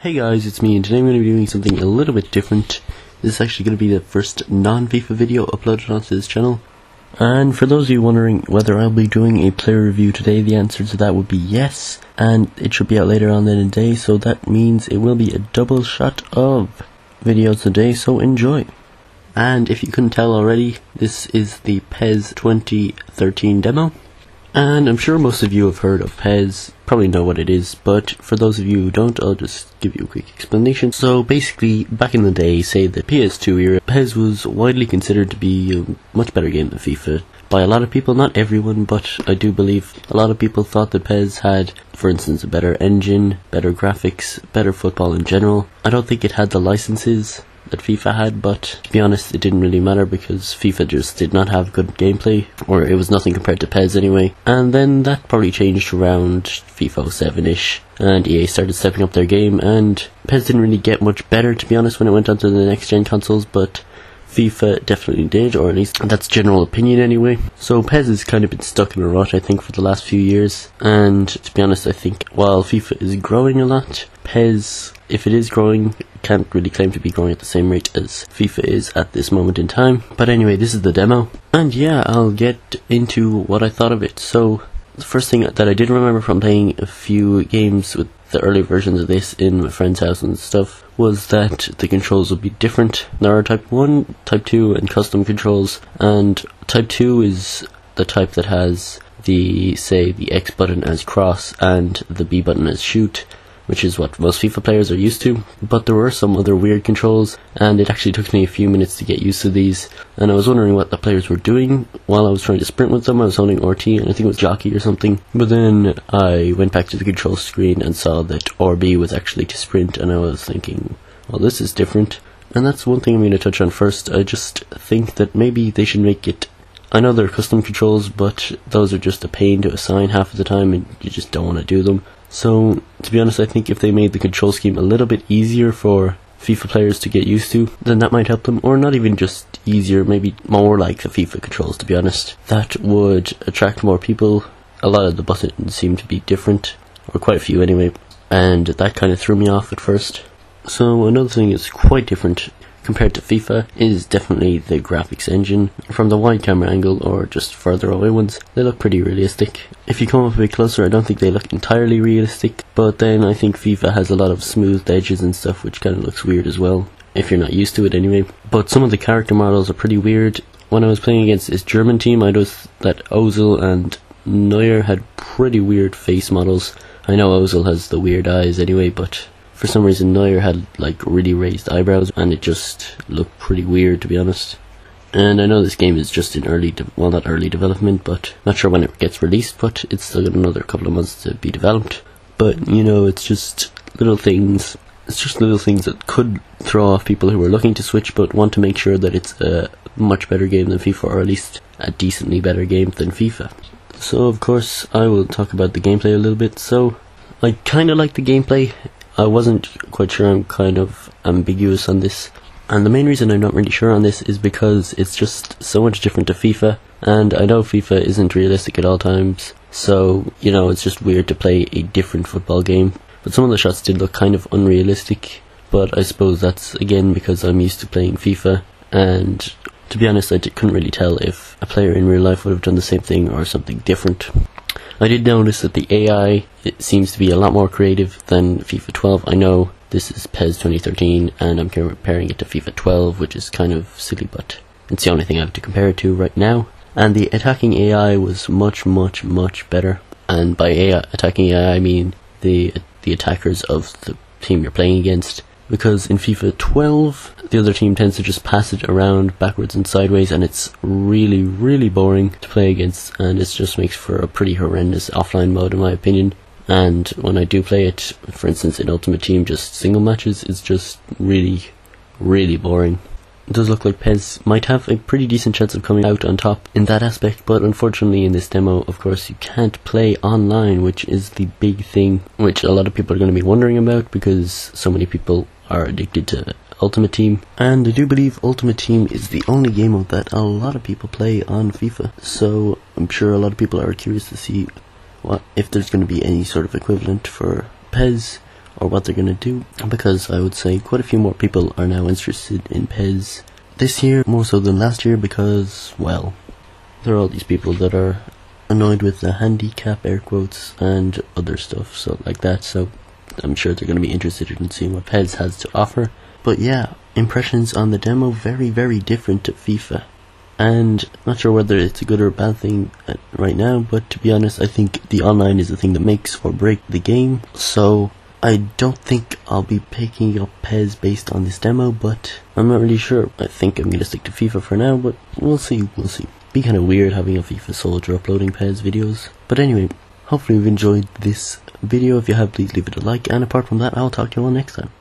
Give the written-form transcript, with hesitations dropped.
Hey guys, it's me, and today I'm going to be doing something a little bit different. This is actually going to be the first non-FIFA video uploaded onto this channel. And for those of you wondering whether I'll be doing a player review today, the answer to that would be yes. And it should be out later on in the day, so that means it will be a double shot of videos today, so enjoy. And if you couldn't tell already, this is the PES 2013 demo. And I'm sure most of you have heard of PES, probably know what it is, but for those of you who don't, I'll just give you a quick explanation. So basically, back in the day, say the PS2 era, PES was widely considered to be a much better game than FIFA. By a lot of people, not everyone, but I do believe a lot of people thought that PES had, for instance, a better engine, better graphics, better football in general. I don't think it had the licenses that FIFA had, but to be honest, it didn't really matter because FIFA just did not have good gameplay, or it was nothing compared to PES anyway. And then that probably changed around FIFA 07-ish, and EA started stepping up their game, and PES didn't really get much better, to be honest, when it went onto the next gen consoles, but FIFA definitely did, or at least that's general opinion anyway. So PES has kind of been stuck in a rut, I think, for the last few years, and to be honest, I think while FIFA is growing a lot, PES, if it is growing, can't really claim to be growing at the same rate as FIFA is at this moment in time. But anyway, this is the demo, and yeah, I'll get into what I thought of it. So the first thing that I did remember from playing a few games with the early versions of this in my friend's house and stuff was that the controls would be different. There are type 1, type 2 and custom controls, and type 2 is the type that has the X button as cross and the B button as shoot, which is what most FIFA players are used to. But there were some other weird controls, and it actually took me a few minutes to get used to these, and I was wondering what the players were doing while I was trying to sprint with them. I was holding RT, and I think it was jockey or something, but then I went back to the control screen and saw that RB was actually to sprint, and I was thinking, well, this is different. And that's one thing I'm going to touch on first. I just think that maybe they should make it, I know they're custom controls, but those are just a pain to assign half of the time, and you just don't want to do them. So, to be honest, I think if they made the control scheme a little bit easier for FIFA players to get used to, then that might help them. Or not even just easier, maybe more like the FIFA controls, to be honest. That would attract more people. A lot of the buttons seem to be different, or quite a few anyway, and that kind of threw me off at first. So another thing that's quite different compared to FIFA is definitely the graphics engine. From the wide camera angle or just further away ones, they look pretty realistic. If you come up a bit closer, I don't think they look entirely realistic, but then I think FIFA has a lot of smoothed edges and stuff, which kind of looks weird as well, if you're not used to it anyway. But some of the character models are pretty weird. When I was playing against this German team, I noticed that Ozil and Neuer had pretty weird face models. I know Ozil has the weird eyes anyway, but for some reason Neuer had like really raised eyebrows, and it just looked pretty weird, to be honest. And I know this game is just in not early development, but not sure when it gets released, but it's still got another couple of months to be developed. But you know, it's just little things. It's just little things that could throw off people who are looking to switch but want to make sure that it's a much better game than FIFA, or at least a decently better game than FIFA. So of course I will talk about the gameplay a little bit. So I kinda like the gameplay. I wasn't quite sure, I'm kind of ambiguous on this, and the main reason I'm not really sure on this is because it's just so much different to FIFA, and I know FIFA isn't realistic at all times, so you know, it's just weird to play a different football game. But some of the shots did look kind of unrealistic, but I suppose that's again because I'm used to playing FIFA, and to be honest, I couldn't really tell if a player in real life would have done the same thing or something different. I did notice that the AI, it seems to be a lot more creative than FIFA 12. I know this is PES 2013 and I'm comparing it to FIFA 12, which is kind of silly, but it's the only thing I have to compare it to right now. And the attacking AI was much better. And by attacking AI, I mean the attackers of the team you're playing against. Because in FIFA 12, the other team tends to just pass it around backwards and sideways, and it's really boring to play against, and it just makes for a pretty horrendous offline mode in my opinion. And when I do play it, for instance in Ultimate Team, just single matches, it's just really boring. It does look like PES might have a pretty decent chance of coming out on top in that aspect, but unfortunately in this demo, of course, you can't play online, which is the big thing, which a lot of people are going to be wondering about because so many people are addicted to Ultimate Team, and I do believe Ultimate Team is the only game mode that a lot of people play on FIFA, so I'm sure a lot of people are curious to see if there's going to be any sort of equivalent for PES, or what they're going to do, because I would say quite a few more people are now interested in PES this year, more so than last year, because, well, there are all these people that are annoyed with the handicap, air quotes, and other stuff so like that, so I'm sure they're going to be interested in seeing what PES has to offer. But yeah, impressions on the demo, very, very different to FIFA. And not sure whether it's a good or a bad thing right now, but to be honest, I think the online is the thing that makes or break the game. So I don't think I'll be picking up PES based on this demo, but I'm not really sure. I think I'm going to stick to FIFA for now, but we'll see. Be kind of weird having a FIFA soldier uploading PES videos. But anyway, hopefully you've enjoyed this video. If you have, please leave it a like, and apart from that, I'll talk to you all next time.